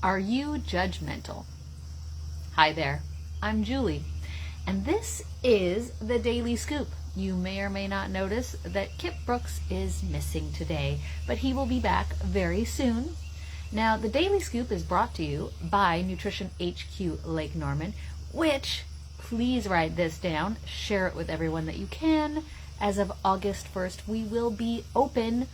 Are you judgmental? Hi there, I'm Julie, and this is the Daily Scoop. You may or may not notice that Kip Brooks is missing today, but he will be back very soon. Now, the Daily Scoop is brought to you by NutritionHQ Lake Norman, which, please write this down, share it with everyone that you can. As of August 1st, we will be open,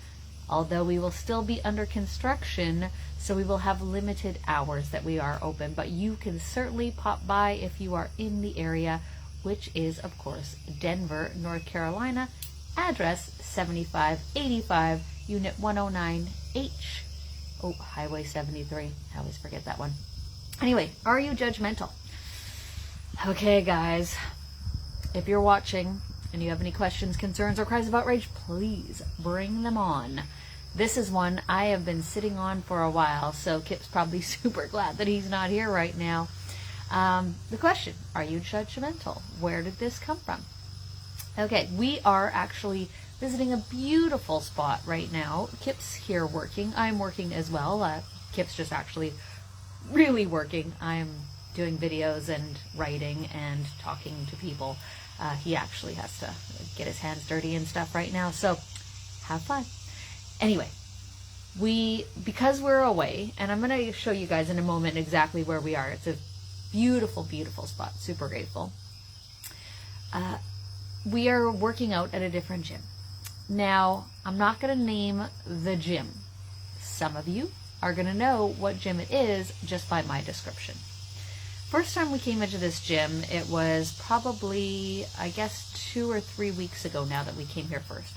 although we will still be under construction, so we will have limited hours that we are open, but you can certainly pop by if you are in the area, which is, of course, Denver, North Carolina, address 7585, Unit 109H. Oh, Highway 73. I always forget that one. Anyway, are you judgmental? Okay, guys, if you're watching and you have any questions, concerns, or cries of outrage, please bring them on. This is one I have been sitting on for a while, so Kip's probably super glad that he's not here right now. The question, are you judgmental? Where did this come from? Okay, we are actually visiting a beautiful spot right now. Kip's here working. I'm working as well. Kip's just actually really working. I'm doing videos and writing and talking to people. He actually has to get his hands dirty and stuff right now, so have fun. Anyway, because we're away, and I'm going to show you guys in a moment exactly where we are. It's a beautiful, beautiful spot. Super grateful. We are working out at a different gym. Now, I'm not going to name the gym. Some of you are going to know what gym it is just by my description. First time we came into this gym, it was probably, I guess, 2 or 3 weeks ago now that we came here first.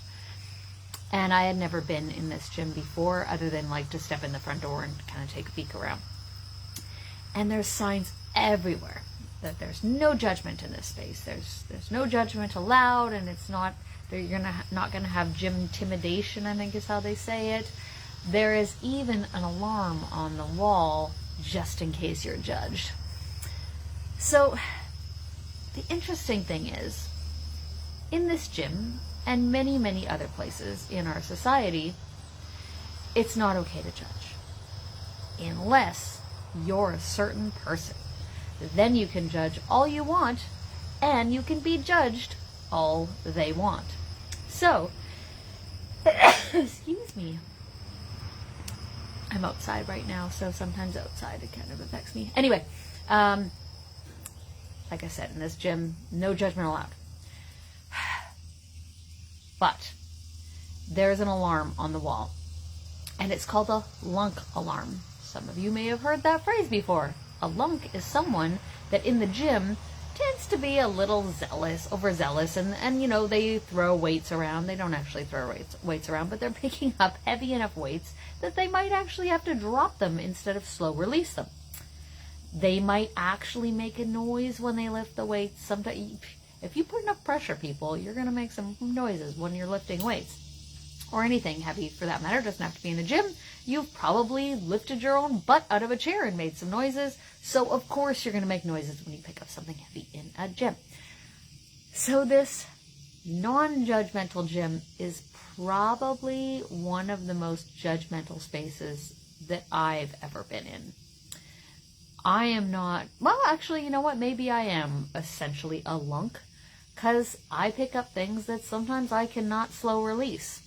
And I had never been in this gym before, other than like to step in the front door and kind of take a peek around. And there's signs everywhere that there's no judgment in this space. There's no judgment allowed, and it's not, you're not gonna have gym intimidation, I think is how they say it. There is even an alarm on the wall just in case you're judged. So the interesting thing is, in this gym and many, many other places in our society, it's not okay to judge unless you're a certain person. Then you can judge all you want, and you can be judged all they want. So, excuse me. I'm outside right now, so sometimes outside it kind of affects me. Anyway, like I said, in this gym, no judgment allowed. But there's an alarm on the wall, and it's called a lunk alarm. Some of you may have heard that phrase before. A lunk is someone that in the gym tends to be a little overzealous, and you know, they throw weights around. They don't actually throw weights around, but they're picking up heavy enough weights that they might actually have to drop them instead of slow release them. They might actually make a noise when they lift the weights. Sometimes, if you put enough pressure, people, you're going to make some noises when you're lifting weights. Or anything heavy for that matter. It doesn't have to be in the gym. You've probably lifted your own butt out of a chair and made some noises. So of course you're going to make noises when you pick up something heavy in a gym. So this non-judgmental gym is probably one of the most judgmental spaces that I've ever been in. I am not, well, actually, you know what? Maybe I am essentially a lunk, because I pick up things that sometimes I cannot slow release.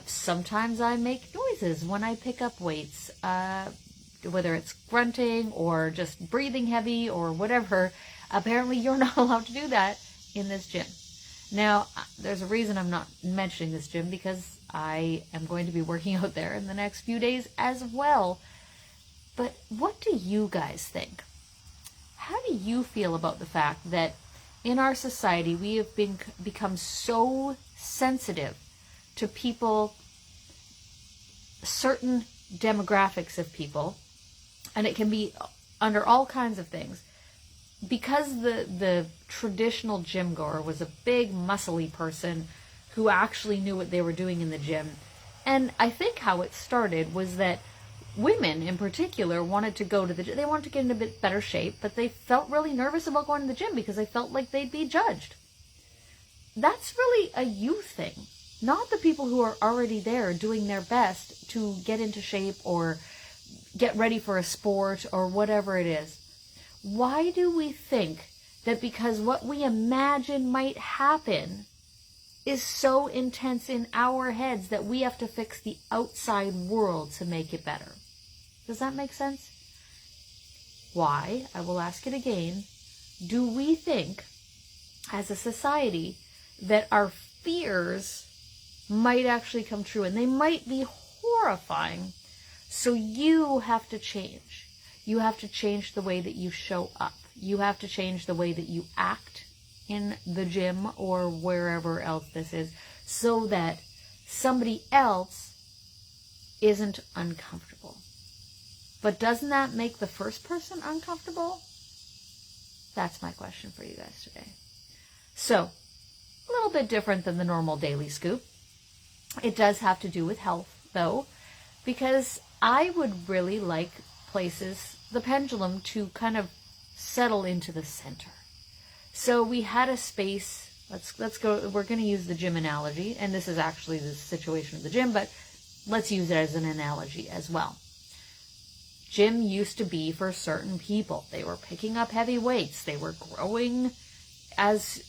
Sometimes I make noises when I pick up weights, whether it's grunting or just breathing heavy or whatever. Apparently you're not allowed to do that in this gym. Now, there's a reason I'm not mentioning this gym, because I am going to be working out there in the next few days as well. But what do you guys think? How do you feel about the fact that in our society we have become so sensitive to people, certain demographics of people, and it can be under all kinds of things? Because the traditional gym goer was a big muscly person who actually knew what they were doing in the gym. And I think how it started was that women in particular wanted to go to the gym. They wanted to get in a bit better shape, but they felt really nervous about going to the gym because they felt like they'd be judged. That's really a you thing, not the people who are already there doing their best to get into shape or get ready for a sport or whatever it is. Why do we think that because what we imagine might happen is so intense in our heads that we have to fix the outside world to make it better? Does that make sense? Why, I will ask it again, do we think as a society that our fears might actually come true, and they might be horrifying? So you have to change. You have to change the way that you show up. You have to change the way that you act in the gym or wherever else this is, so that somebody else isn't uncomfortable. But doesn't that make the first person uncomfortable? That's my question for you guys today. So, a little bit different than the normal daily scoop. It does have to do with health, though, because I would really like the pendulum to kind of settle into the center. So we had a space, let's go, we're going to use the gym analogy, and this is actually the situation of the gym, but let's use it as an analogy as well. Gym used to be for certain people. They were picking up heavy weights. They were growing as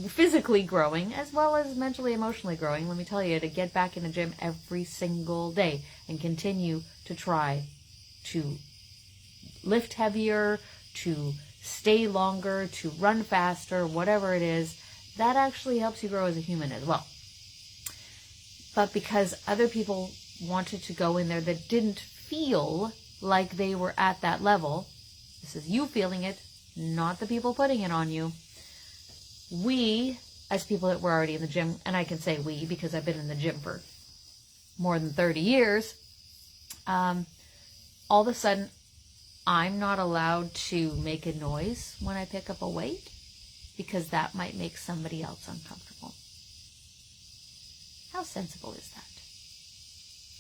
physically growing as well as mentally, emotionally growing. Let me tell you, to get back in the gym every single day and continue to try to lift heavier, to stay longer, to run faster, whatever it is, that actually helps you grow as a human as well. But because other people wanted to go in there that didn't feel like they were at that level, this is you feeling it, not the people putting it on you, we, as people that were already in the gym, and I can say we because I've been in the gym for more than 30 years, all of a sudden, I'm not allowed to make a noise when I pick up a weight because that might make somebody else uncomfortable. How sensible is that?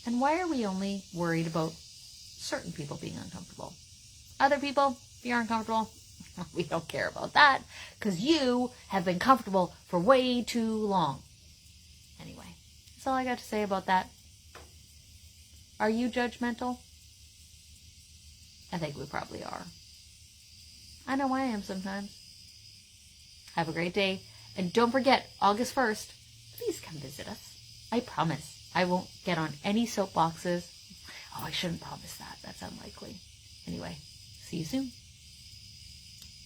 And why are we only worried about certain people being uncomfortable? Other people, if you're uncomfortable, we don't care about that because you have been comfortable for way too long. Anyway, that's all I got to say about that. Are you judgmental? I think we probably are. I know I am sometimes. Have a great day. And don't forget, August 1st, please come visit us. I promise I won't get on any soapboxes. Oh, I shouldn't promise that. That's unlikely. Anyway, see you soon.